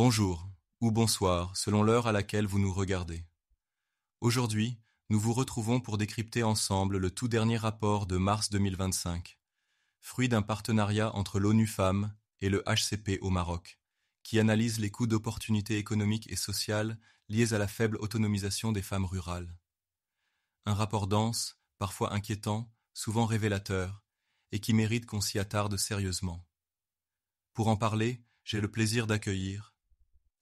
Bonjour ou bonsoir selon l'heure à laquelle vous nous regardez. Aujourd'hui, nous vous retrouvons pour décrypter ensemble le tout dernier rapport de mars 2025, fruit d'un partenariat entre l'ONU Femmes et le HCP au Maroc, qui analyse les coûts d'opportunités économiques et sociales liés à la faible autonomisation des femmes rurales. Un rapport dense, parfois inquiétant, souvent révélateur, et qui mérite qu'on s'y attarde sérieusement. Pour en parler, j'ai le plaisir d'accueillir,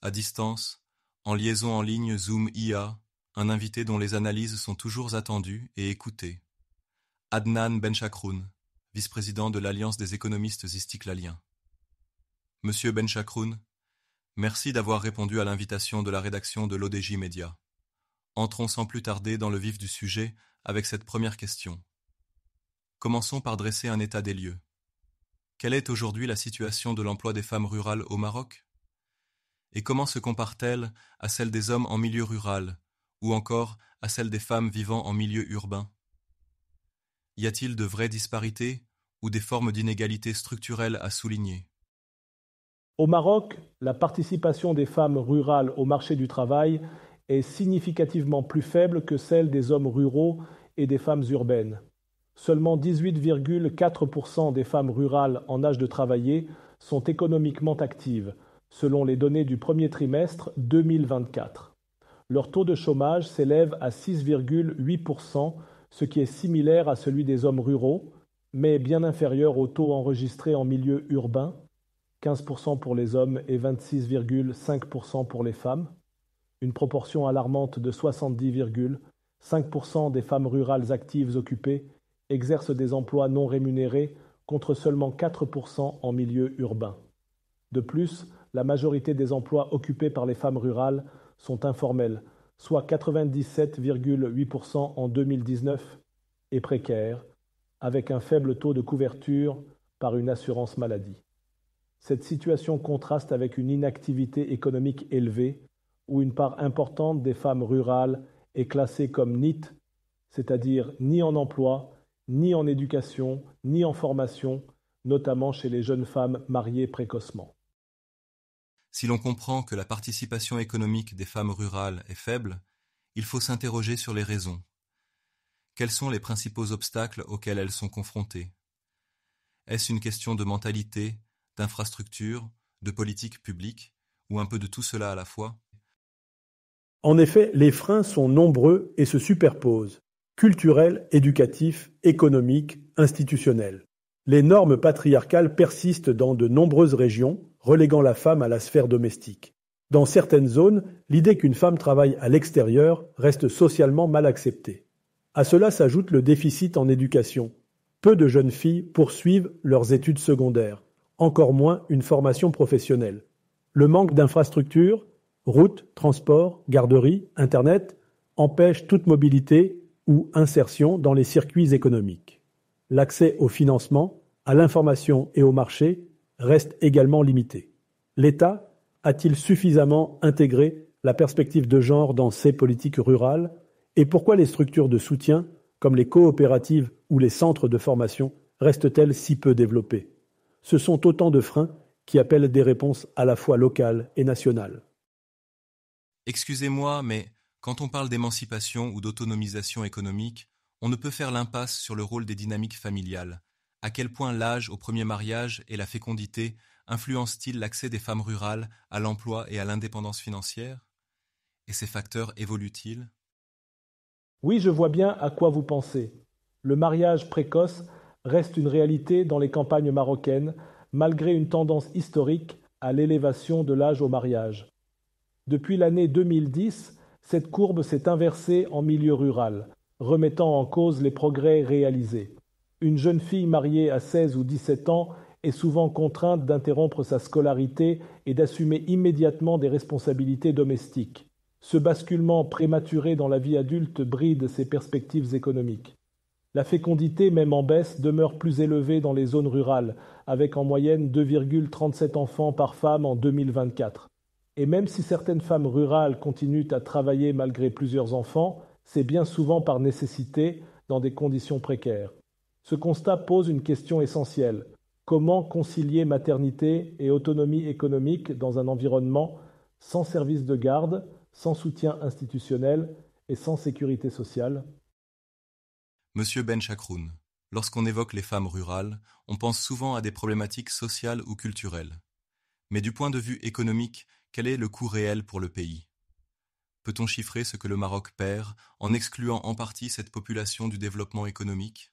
à distance, en liaison en ligne Zoom IA, un invité dont les analyses sont toujours attendues et écoutées. Adnan Benchakroun, vice-président de l'Alliance des économistes istiklaliens. Monsieur Benchakroun, merci d'avoir répondu à l'invitation de la rédaction de l'ODJ Média. Entrons sans plus tarder dans le vif du sujet avec cette première question. Commençons par dresser un état des lieux. Quelle est aujourd'hui la situation de l'emploi des femmes rurales au Maroc ? Et comment se compare-t-elle à celle des hommes en milieu rural, ou encore à celle des femmes vivant en milieu urbain ? Y a-t-il de vraies disparités ou des formes d'inégalité structurelles à souligner ? Au Maroc, la participation des femmes rurales au marché du travail est significativement plus faible que celle des hommes ruraux et des femmes urbaines. Seulement 18,4% des femmes rurales en âge de travailler sont économiquement actives, selon les données du premier trimestre 2024. Leur taux de chômage s'élève à 6,8%, ce qui est similaire à celui des hommes ruraux, mais bien inférieur au taux enregistré en milieu urbain, 15% pour les hommes et 26,5% pour les femmes. Une proportion alarmante de 70,5% des femmes rurales actives occupées exercent des emplois non rémunérés contre seulement 4% en milieu urbain. De plus, la majorité des emplois occupés par les femmes rurales sont informels, soit 97,8% en 2019, et précaires, avec un faible taux de couverture par une assurance maladie. Cette situation contraste avec une inactivité économique élevée, où une part importante des femmes rurales est classée comme NEET, c'est-à-dire ni en emploi, ni en éducation, ni en formation, notamment chez les jeunes femmes mariées précocement. Si l'on comprend que la participation économique des femmes rurales est faible, il faut s'interroger sur les raisons. Quels sont les principaux obstacles auxquels elles sont confrontées ? Est-ce une question de mentalité, d'infrastructure, de politique publique, ou un peu de tout cela à la fois ? En effet, les freins sont nombreux et se superposent. Culturels, éducatifs, économiques, institutionnels. Les normes patriarcales persistent dans de nombreuses régions, reléguant la femme à la sphère domestique. Dans certaines zones, l'idée qu'une femme travaille à l'extérieur reste socialement mal acceptée. À cela s'ajoute le déficit en éducation. Peu de jeunes filles poursuivent leurs études secondaires, encore moins une formation professionnelle. Le manque d'infrastructures, routes, transports, garderies, Internet, empêche toute mobilité ou insertion dans les circuits économiques. L'accès au financement, à l'information et au marché reste également limité. L'État a-t-il suffisamment intégré la perspective de genre dans ses politiques rurales et pourquoi les structures de soutien, comme les coopératives ou les centres de formation, restent-elles si peu développées ? Ce sont autant de freins qui appellent des réponses à la fois locales et nationales. Excusez-moi, mais quand on parle d'émancipation ou d'autonomisation économique, on ne peut faire l'impasse sur le rôle des dynamiques familiales. À quel point l'âge au premier mariage et la fécondité influencent-ils l'accès des femmes rurales à l'emploi et à l'indépendance financière ? Et ces facteurs évoluent-ils ? Oui, je vois bien à quoi vous pensez. Le mariage précoce reste une réalité dans les campagnes marocaines, malgré une tendance historique à l'élévation de l'âge au mariage. Depuis l'année 2010, cette courbe s'est inversée en milieu rural, remettant en cause les progrès réalisés. Une jeune fille mariée à 16 ou 17 ans est souvent contrainte d'interrompre sa scolarité et d'assumer immédiatement des responsabilités domestiques. Ce basculement prématuré dans la vie adulte bride ses perspectives économiques. La fécondité, même en baisse, demeure plus élevée dans les zones rurales, avec en moyenne 2,37 enfants par femme en 2024. Et même si certaines femmes rurales continuent à travailler malgré plusieurs enfants, c'est bien souvent par nécessité, dans des conditions précaires. Ce constat pose une question essentielle. Comment concilier maternité et autonomie économique dans un environnement sans service de garde, sans soutien institutionnel et sans sécurité sociale. Monsieur Ben Chakroun, lorsqu'on évoque les femmes rurales, on pense souvent à des problématiques sociales ou culturelles. Mais du point de vue économique, quel est le coût réel pour le pays? Peut-on chiffrer ce que le Maroc perd en excluant en partie cette population du développement économique?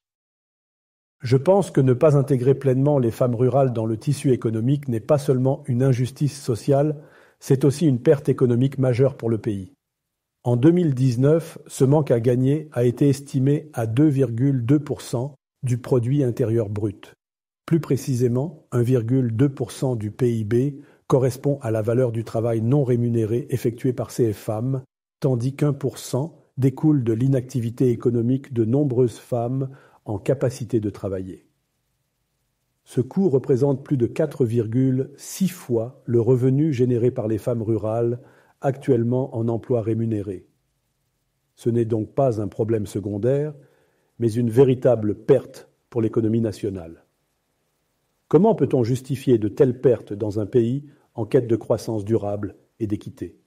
Je pense que ne pas intégrer pleinement les femmes rurales dans le tissu économique n'est pas seulement une injustice sociale, c'est aussi une perte économique majeure pour le pays. En 2019, ce manque à gagner a été estimé à 2,2% du produit intérieur brut. Plus précisément, 1,2% du PIB correspond à la valeur du travail non rémunéré effectué par ces femmes, tandis qu'1% découle de l'inactivité économique de nombreuses femmes en capacité de travailler. Ce coût représente plus de 4,6 fois le revenu généré par les femmes rurales actuellement en emploi rémunéré. Ce n'est donc pas un problème secondaire, mais une véritable perte pour l'économie nationale. Comment peut-on justifier de telles pertes dans un pays en quête de croissance durable et d'équité?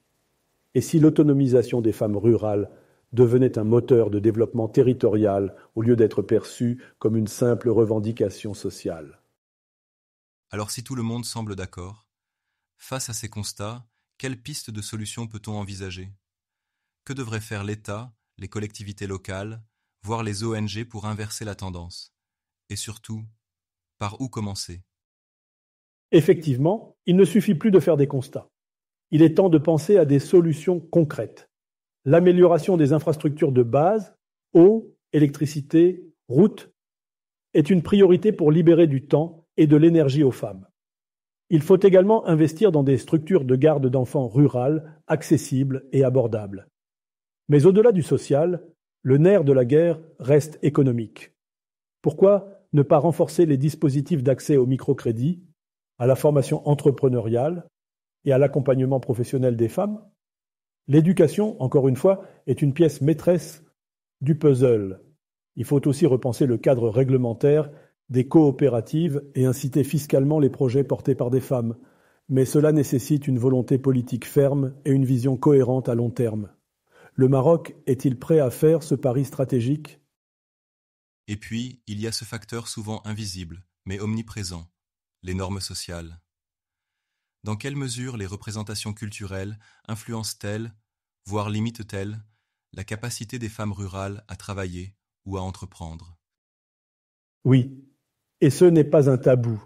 Et si l'autonomisation des femmes rurales devenait un moteur de développement territorial au lieu d'être perçue comme une simple revendication sociale? Alors si tout le monde semble d'accord, face à ces constats, quelle piste de solution peut-on envisager? Que devraient faire l'État, les collectivités locales, voire les ONG pour inverser la tendance? Et surtout, par où commencer? Effectivement, il ne suffit plus de faire des constats. Il est temps de penser à des solutions concrètes. L'amélioration des infrastructures de base, eau, électricité, routes, est une priorité pour libérer du temps et de l'énergie aux femmes. Il faut également investir dans des structures de garde d'enfants rurales, accessibles et abordables. Mais au-delà du social, le nerf de la guerre reste économique. Pourquoi ne pas renforcer les dispositifs d'accès au microcrédit, à la formation entrepreneuriale et à l'accompagnement professionnel des femmes? L'éducation, encore une fois, est une pièce maîtresse du puzzle. Il faut aussi repenser le cadre réglementaire des coopératives et inciter fiscalement les projets portés par des femmes. Mais cela nécessite une volonté politique ferme et une vision cohérente à long terme. Le Maroc est-il prêt à faire ce pari stratégique? Et puis, il y a ce facteur souvent invisible, mais omniprésent, les normes sociales. Dans quelle mesure les représentations culturelles influencent-elles, voire limitent-elles, la capacité des femmes rurales à travailler ou à entreprendre? Oui, et ce n'est pas un tabou.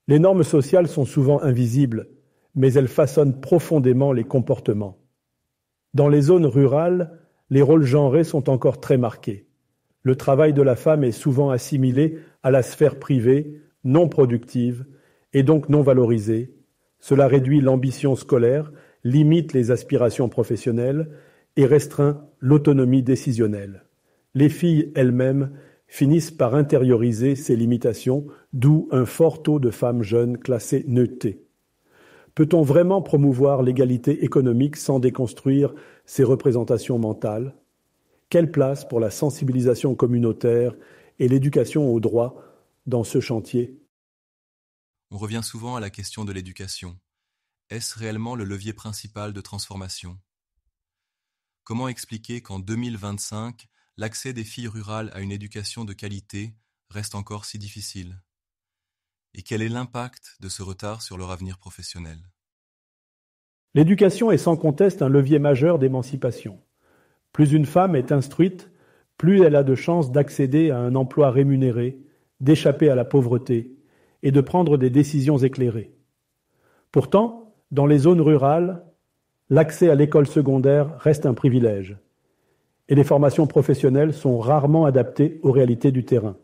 Les normes sociales sont souvent invisibles, mais elles façonnent profondément les comportements. Dans les zones rurales, les rôles genrés sont encore très marqués. Le travail de la femme est souvent assimilé à la sphère privée, non productive, et donc non valorisée. Cela réduit l'ambition scolaire, limite les aspirations professionnelles et restreint l'autonomie décisionnelle. Les filles elles-mêmes finissent par intérioriser ces limitations, d'où un fort taux de femmes jeunes classées NEET. Peut-on vraiment promouvoir l'égalité économique sans déconstruire ces représentations mentales? Quelle place pour la sensibilisation communautaire et l'éducation au droit dans ce chantier? On revient souvent à la question de l'éducation. Est-ce réellement le levier principal de transformation? Comment expliquer qu'en 2025, l'accès des filles rurales à une éducation de qualité reste encore si difficile? Et quel est l'impact de ce retard sur leur avenir professionnel? L'éducation est sans conteste un levier majeur d'émancipation. Plus une femme est instruite, plus elle a de chances d'accéder à un emploi rémunéré, d'échapper à la pauvreté et de prendre des décisions éclairées. Pourtant, dans les zones rurales, l'accès à l'école secondaire reste un privilège et les formations professionnelles sont rarement adaptées aux réalités du terrain.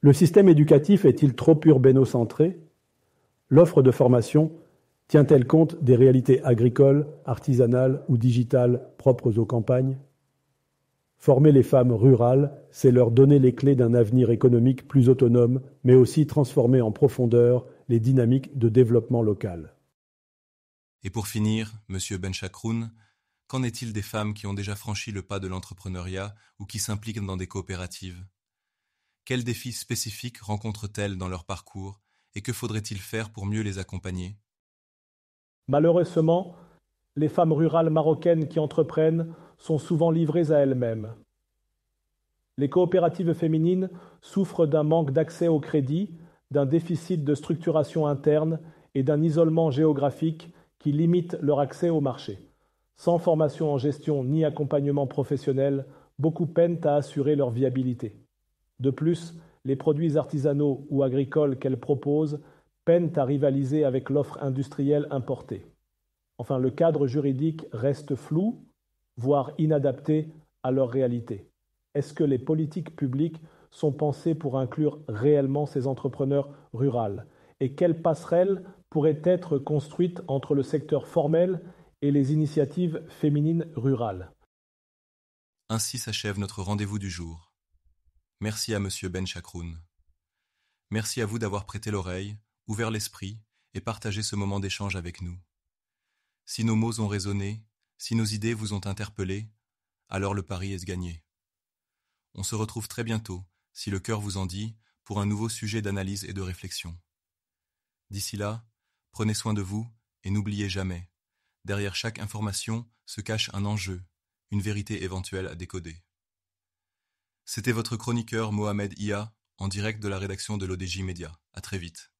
Le système éducatif est-il trop urbano-centré? L'offre de formation tient-elle compte des réalités agricoles, artisanales ou digitales propres aux campagnes? Former les femmes rurales, c'est leur donner les clés d'un avenir économique plus autonome, mais aussi transformer en profondeur les dynamiques de développement local. Et pour finir, Monsieur Ben Chakroun, qu'en est-il des femmes qui ont déjà franchi le pas de l'entrepreneuriat ou qui s'impliquent dans des coopératives? Quels défis spécifiques rencontrent-elles dans leur parcours et que faudrait-il faire pour mieux les accompagner? Malheureusement, les femmes rurales marocaines qui entreprennent sont souvent livrées à elles-mêmes. Les coopératives féminines souffrent d'un manque d'accès au crédit, d'un déficit de structuration interne et d'un isolement géographique qui limite leur accès au marché. Sans formation en gestion ni accompagnement professionnel, beaucoup peinent à assurer leur viabilité. De plus, les produits artisanaux ou agricoles qu'elles proposent peinent à rivaliser avec l'offre industrielle importée. Enfin, le cadre juridique reste flou, voire inadapté à leur réalité. Est-ce que les politiques publiques sont pensées pour inclure réellement ces entrepreneurs rurales? Et quelles passerelles pourraient être construites entre le secteur formel et les initiatives féminines rurales? Ainsi s'achève notre rendez-vous du jour. Merci à Monsieur Ben Chakroun. Merci à vous d'avoir prêté l'oreille, ouvert l'esprit et partagé ce moment d'échange avec nous. Si nos mots ont résonné, si nos idées vous ont interpellé, alors le pari est gagné. On se retrouve très bientôt, si le cœur vous en dit, pour un nouveau sujet d'analyse et de réflexion. D'ici là, prenez soin de vous et n'oubliez jamais, derrière chaque information se cache un enjeu, une vérité éventuelle à décoder. C'était votre chroniqueur Mohamed Ia, en direct de la rédaction de l'ODJ Média. À très vite.